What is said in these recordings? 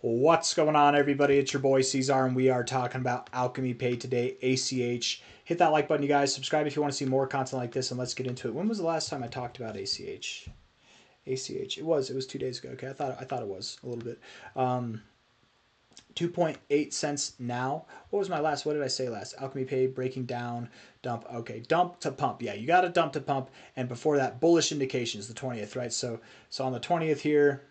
What's going on, everybody? It's your boy C-Zar, and we are talking about Alchemy Pay today, ACH. Hit that like button, you guys. Subscribe if you want to see more content like this, and let's get into it. When was the last time I talked about ACH? ACH. It was 2 days ago. Okay, I thought it was a little bit. 2.8 cents now. What was my last? What did I say last? Alchemy Pay breaking down, dump. Okay, dump to pump. Yeah, you got to dump to pump. And before that, bullish indications, the 20th, right? So on the 20th here,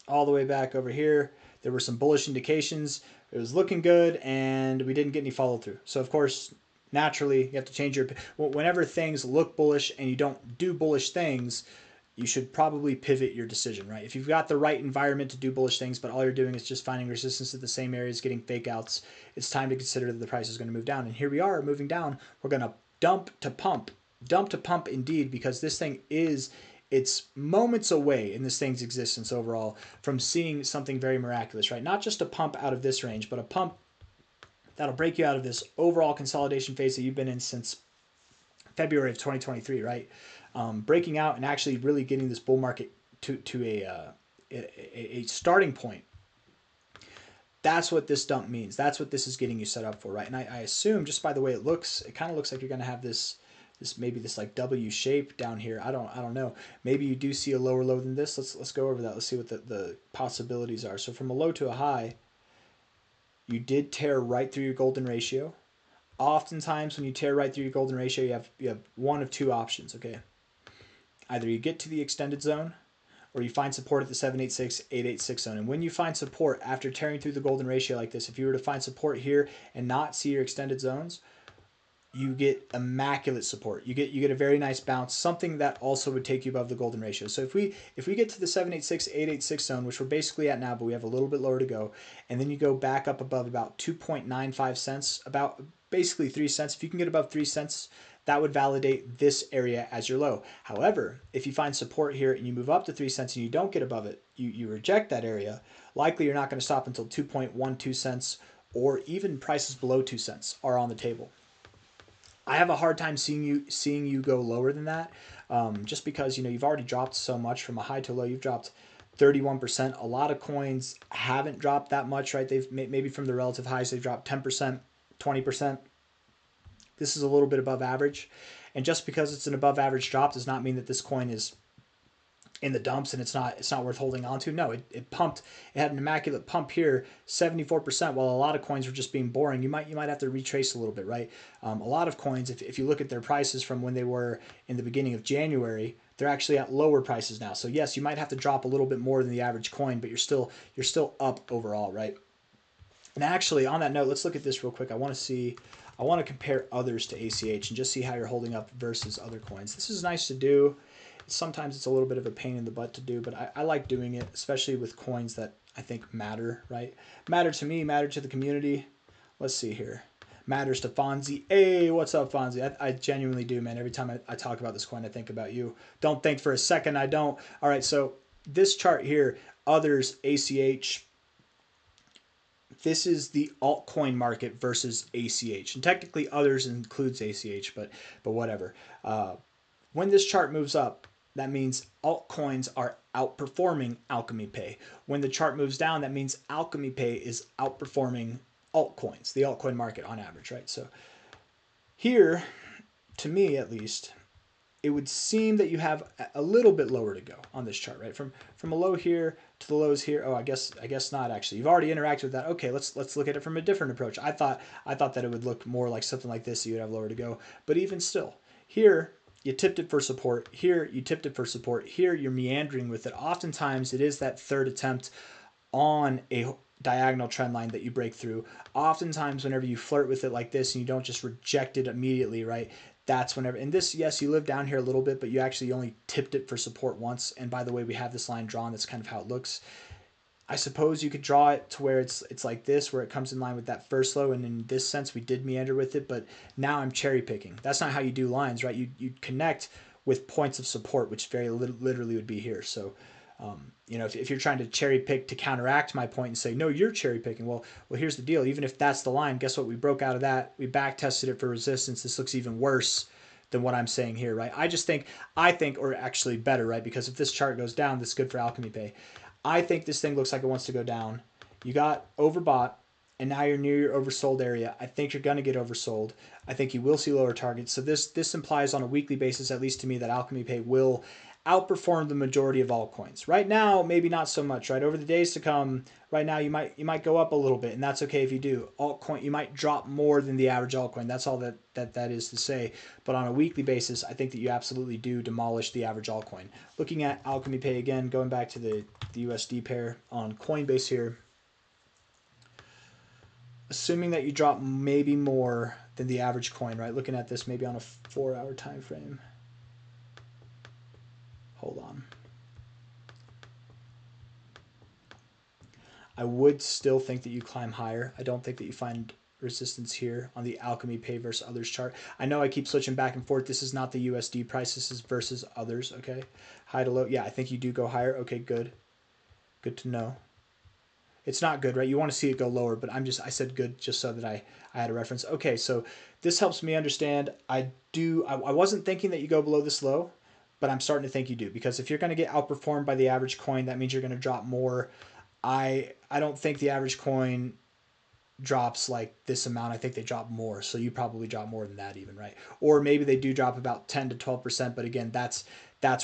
all the way back over here, there were some bullish indications. It was looking good, and we didn't get any follow through. So of course, naturally, you have to change your. Whenever things look bullish and you don't do bullish things, you should probably pivot your decision, right? If you've got the right environment to do bullish things, but all you're doing is just finding resistance at the same areas, getting fake outs, it's time to consider that the price is going to move down. And here we are moving down. We're going to dump to pump indeed, because this thing is, it's moments away in this thing's existence overall from seeing something very miraculous, right? Not just a pump out of this range, but a pump that'll break you out of this overall consolidation phase that you've been in since February of 2023, right? Breaking out and actually really getting this bull market to a starting point. That's what this dump means. That's what this is getting you set up for, right? And I assume, just by the way it looks, it kind of looks like you're going to have this maybe this like W shape down here. I don't know. Maybe you do see a lower low than this. Let's go over that. Let's see what the possibilities are. So from a low to a high, you did tear right through your golden ratio. Oftentimes when you tear right through your golden ratio, you have one of two options, okay? Either you get to the extended zone, or you find support at the 786, 886 zone. And when you find support after tearing through the golden ratio like this, if you were to find support here and not see your extended zones, you get immaculate support. You get a very nice bounce, something that also would take you above the golden ratio. So if we get to the 786, 886 zone, which we're basically at now, but we have a little bit lower to go, and then you go back up above about 2.95 cents, about basically 3 cents. If you can get above 3 cents, that would validate this area as your low. However, if you find support here and you move up to 3 cents and you don't get above it, you reject that area, likely you're not going to stop until 2.12 cents, or even prices below 2 cents are on the table. I have a hard time seeing you go lower than that, just because you've already dropped so much from a high to a low. You've dropped 31%. A lot of coins haven't dropped that much, right? They've maybe from the relative highs they've dropped 10%, 20%. This is a little bit above average, and just because it's an above average drop does not mean that this coin is in the dumps and it's not worth holding on to. No, it pumped. It had an immaculate pump here, 74%, while a lot of coins were just being boring. You might have to retrace a little bit, right? A lot of coins, if you look at their prices from when they were in the beginning of January, they're actually at lower prices now. So yes, you might have to drop a little bit more than the average coin, but you're still up overall, right? And actually, on that note, let's look at this real quick. I want to compare others to ACH and just see how you're holding up versus other coins. This is nice to do. Sometimes it's a little bit of a pain in the butt to do, but I like doing it, especially with coins that I think matter, right? Matter to me, matter to the community. Let's see here. Matters to Fonzie. Hey, what's up, Fonzie? I genuinely do, man. Every time I talk about this coin, I think about you. Don't think for a second I don't. All right, so this chart here, others, ACH, this is the altcoin market versus ACH. And technically others includes ACH, but whatever. When this chart moves up, that means altcoins are outperforming Alchemy Pay. When the chart moves down, that means Alchemy Pay is outperforming altcoins, the altcoin market on average, right? So here, to me at least, it would seem that you have a little bit lower to go on this chart, right? From a low here to the lows here. Oh, I guess not actually. You've already interacted with that. Okay, let's look at it from a different approach. I thought that it would look more like something like this. So you would have lower to go, but even still, here you tipped it for support. Here you tipped it for support. Here you're meandering with it. Oftentimes it is that third attempt on a diagonal trend line that you break through. Oftentimes whenever you flirt with it like this and you don't just reject it immediately, right? That's whenever, and this, yes, you live down here a little bit, but you actually only tipped it for support once. And by the way, we have this line drawn. That's kind of how it looks. I suppose you could draw it to where it's like this, where it comes in line with that first low, and in this sense we did meander with it, but now I'm cherry picking. That's not how you do lines, right? You connect with points of support, which very literally would be here. So if you're trying to cherry pick to counteract my point and say, no, you're cherry picking, well, here's the deal. Even if that's the line, guess what? We broke out of that. We back tested it for resistance. This looks even worse than what I'm saying here, right? I think, or actually better, right? Because if this chart goes down, this is good for Alchemy Pay. I think this thing looks like it wants to go down. You got overbought, and now you're near your oversold area. I think you're going to get oversold. I think you will see lower targets. So this implies on a weekly basis, at least to me, that Alchemy Pay will outperform the majority of altcoins. Right now, maybe not so much, right? Over the days to come, right now you might go up a little bit, and that's okay if you do. Altcoin, you might drop more than the average altcoin. That's all that is to say. But on a weekly basis, I think that you absolutely do demolish the average altcoin. Looking at Alchemy Pay again, going back to the USD pair on Coinbase here, assuming that you drop maybe more than the average coin, right? Looking at this maybe on a 4-hour time frame. Hold on. I would still think that you climb higher. I don't think that you find resistance here on the Alchemy Pay versus others chart. I know I keep switching back and forth. This is not the USD price. This is versus others, okay? High to low. Yeah, I think you do go higher. Okay, good. Good to know. It's not good, right? You want to see it go lower, but I said good just so that I had a reference. Okay, so this helps me understand. I wasn't thinking that you go below this low, but I'm starting to think you do, because if you're going to get outperformed by the average coin, that means you're going to drop more. I don't think the average coin drops like this amount. I think they drop more, so you probably drop more than that even, right? Or maybe they do drop about 10 to 12%, but again, that's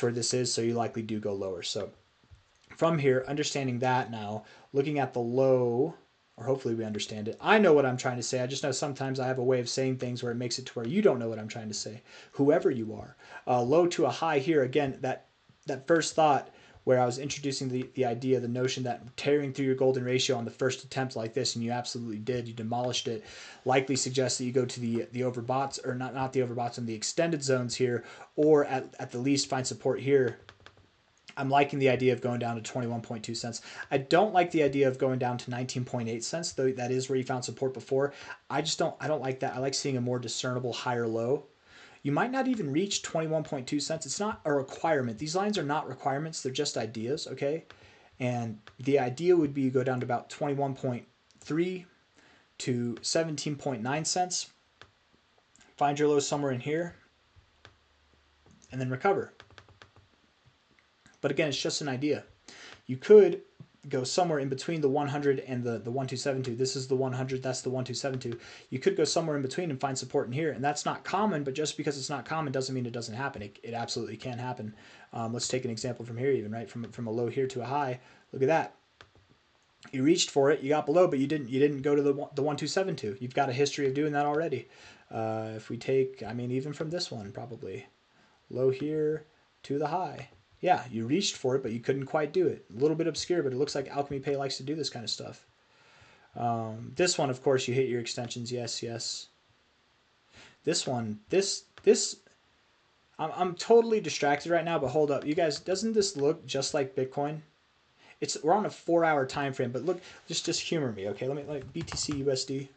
where this is, so you likely do go lower. So from here, understanding that now, looking at the low, or hopefully we understand it. I know what I'm trying to say. I just know sometimes I have a way of saying things where it makes it to where you don't know what I'm trying to say, whoever you are. Low to a high here, again, that first thought where I was introducing the idea, the notion that tearing through your golden ratio on the first attempt like this, and you absolutely did, you demolished it, likely suggests that you go to the overboughts, or not the overboughts, and the extended zones here, or at the least find support here. I'm liking the idea of going down to 21.2 cents. I don't like the idea of going down to 19.8 cents, though that is where you found support before. I don't like that. I like seeing a more discernible higher low. You might not even reach 21.2 cents. It's not a requirement. These lines are not requirements. They're just ideas, okay? And the idea would be you go down to about 21.3 to 17.9 cents. Find your low somewhere in here, and then recover. But again, it's just an idea. You could go somewhere in between the 100 and the 1272. This is the 100, that's the 1272. You could go somewhere in between and find support in here, and that's not common, but just because it's not common doesn't mean it doesn't happen. It absolutely can happen. Let's take an example from here even, right? From a low here to a high. Look at that. You reached for it, you got below, but you didn't go to the 1272. You've got a history of doing that already. If we take, I mean, even from this one, probably low here to the high. Yeah, you reached for it, but you couldn't quite do it. A little bit obscure, but it looks like Alchemy Pay likes to do this kind of stuff. This one, of course, you hit your extensions. Yes, yes. This one, I'm totally distracted right now, but hold up. You guys, doesn't this look just like Bitcoin? We're on a 4-hour time frame, but look, just humor me, okay? Let me, like, BTC USD.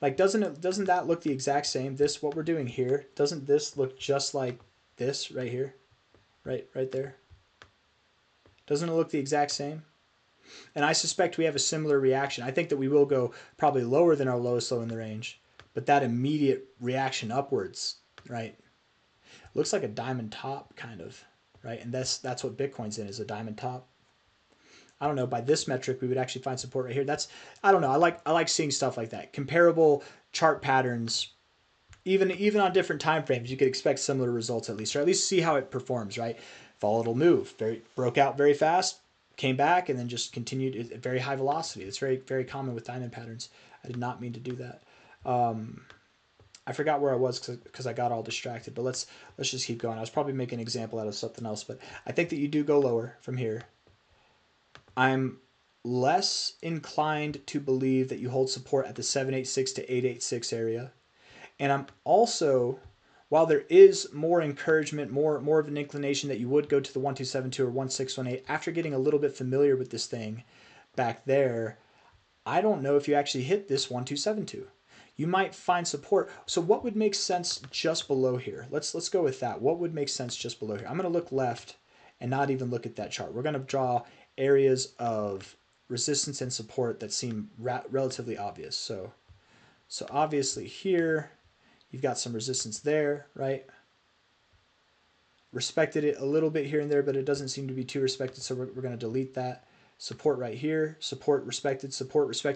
Like, doesn't that look the exact same? This, what we're doing here, doesn't this look just like this right here? Right there? Doesn't it look the exact same? And I suspect we have a similar reaction. I think that we will go probably lower than our lowest low in the range, but that immediate reaction upwards, right? Looks like a diamond top, kind of, right? And that's what Bitcoin's in, is a diamond top. I don't know, by this metric, we would actually find support right here. I don't know. I like seeing stuff like that. Comparable chart patterns, even on different time frames, you could expect similar results at least, or at least see how it performs, right? Volatile move, broke out very fast, came back, and then just continued at very high velocity. It's very, very common with diamond patterns. I did not mean to do that. I forgot where I was because I got all distracted, but let's just keep going. I was probably making an example out of something else, but I think that you do go lower from here. I'm less inclined to believe that you hold support at the 786 to 886 area. And I'm also, while there is more encouragement, more of an inclination that you would go to the 1272 or 1618 after getting a little bit familiar with this thing back there, I don't know if you actually hit this 1272. You might find support. So what would make sense just below here? Let's go with that. What would make sense just below here? I'm going to look left and not even look at that chart. We're going to draw areas of resistance and support that seem relatively obvious. So obviously here, you've got some resistance there, right? respected it a little bit here and there, but it doesn't seem to be too respected, so we're going to delete that. Support right here, support respected,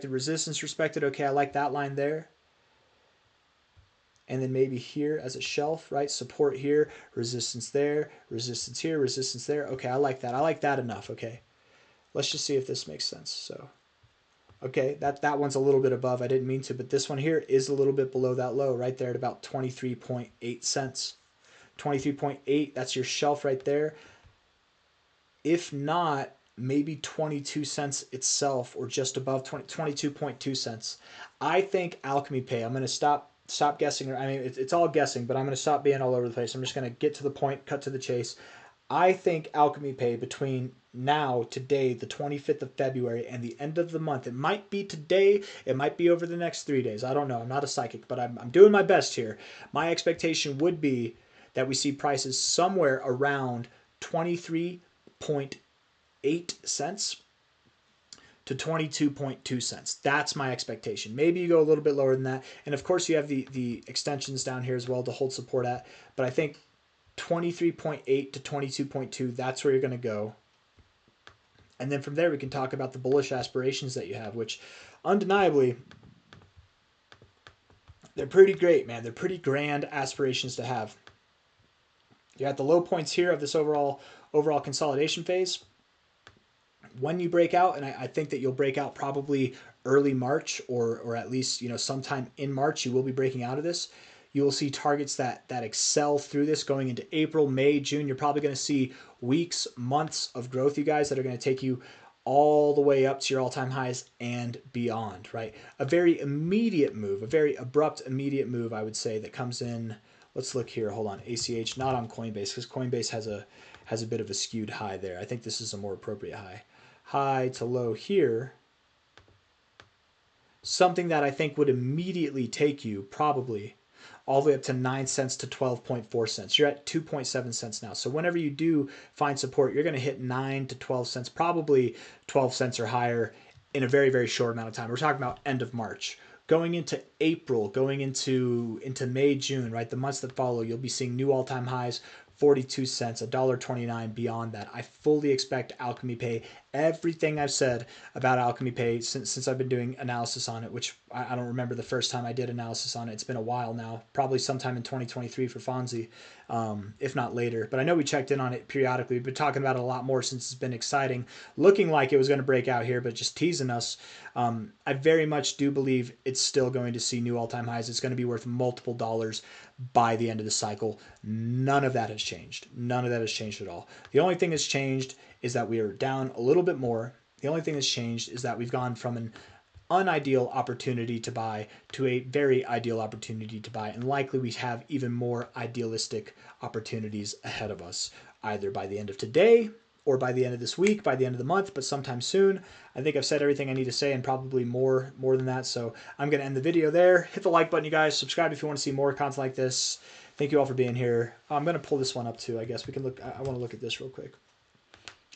resistance respected. Okay, I like that line there. And then maybe here as a shelf, right? Support here, resistance there, resistance here, resistance there. Okay, I like that. I like that enough, okay? Let's just see if this makes sense. So, okay, that one's a little bit above. I didn't mean to, but this one here is a little bit below that low right there at about 23.8 cents. 23.8, that's your shelf right there. If not, maybe 22 cents itself or just above 22.2 cents. I think Alchemy Pay, I'm going to stop guessing. I mean, it's all guessing, but I'm going to stop being all over the place. I'm just going to get to the point, cut to the chase. I think Alchemy Pay between now, today, the 25th of February, and the end of the month, it might be today, it might be over the next 3 days. I don't know. I'm not a psychic, but I'm doing my best here. My expectation would be that we see prices somewhere around 23.8 cents to 22.2 cents. That's my expectation. Maybe you go a little bit lower than that. And of course you have the extensions down here as well to hold support at. But I think 23.8 to 22.2, that's where you're going to go. And then from there we can talk about the bullish aspirations that you have, which undeniably, they're pretty great, man. They're pretty grand aspirations to have. You're at the low points here of this overall consolidation phase. When you break out, and I think that you'll break out probably early March or at least sometime in March, you will be breaking out of this. You will see targets that excel through this going into April, May, June. You're probably going to see weeks, months of growth, you guys, that are going to take you all the way up to your all-time highs and beyond, right? A very immediate move, a very abrupt, immediate move, I would say, that comes in. Let's look here. Hold on. ACH, not on Coinbase, because Coinbase has a bit of a skewed high there. I think this is a more appropriate high. High to low here. Something that I think would immediately take you probably all the way up to 9 cents to 12.4 cents. You're at 2.7 cents now. So whenever you do find support, you're going to hit 9 to 12 cents, probably 12 cents or higher in a very, very short amount of time. We're talking about end of March. Going into April, going into May, June, right? The months that follow, you'll be seeing new all-time highs, 42 cents, $1.29 beyond that. I fully expect Alchemy Pay, everything I've said about Alchemy Pay since I've been doing analysis on it, which I don't remember the first time I did analysis on it. It's been a while now, probably sometime in 2023 for Fonzie, if not later. But I know we checked in on it periodically. We've been talking about it a lot more since it's been exciting, looking like it was going to break out here, but just teasing us. I very much do believe it's still going to see new all-time highs. It's going to be worth multiple dollars by the end of the cycle. None of that has changed. None of that has changed at all. The only thing that's changed is that we are down a little bit more. The only thing that's changed is that we've gone from an unideal opportunity to buy to a very ideal opportunity to buy, and likely we have even more idealistic opportunities ahead of us, either by the end of today or by the end of this week, by the end of the month, but sometime soon. I think I've said everything I need to say and probably more than that. So I'm going to end the video there. Hit the like button, you guys. Subscribe if you want to see more content like this. Thank you all for being here. I'm going to pull this one up too, I guess. We can look. I want to look at this real quick.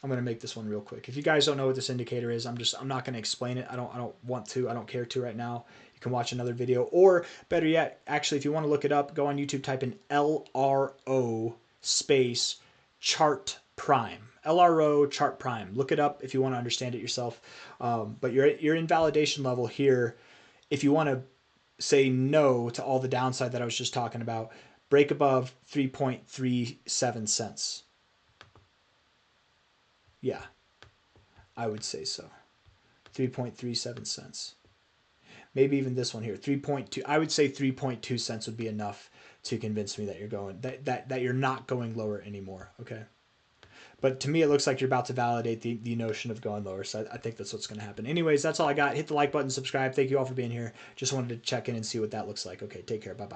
I'm going to make this one real quick. If you guys don't know what this indicator is, I'm not going to explain it. I don't want to. I don't care to right now. You can watch another video, or better yet, actually, if you want to look it up, go on YouTube, type in LRO space chart prime. LRO chart prime. Look it up if you want to understand it yourself. But your invalidation level here, if you want to say no to all the downside that I was just talking about, break above 3.37 cents. Yeah, I would say so. 3.37 cents. Maybe even this one here, 3.2. I would say 3.2 cents would be enough to convince me that you're going that you're not going lower anymore. Okay. But to me, it looks like you're about to validate the notion of going lower. So I think that's what's going to happen. Anyways, that's all I got. Hit the like button, subscribe. Thank you all for being here. Just wanted to check in and see what that looks like. Okay, take care. Bye-bye.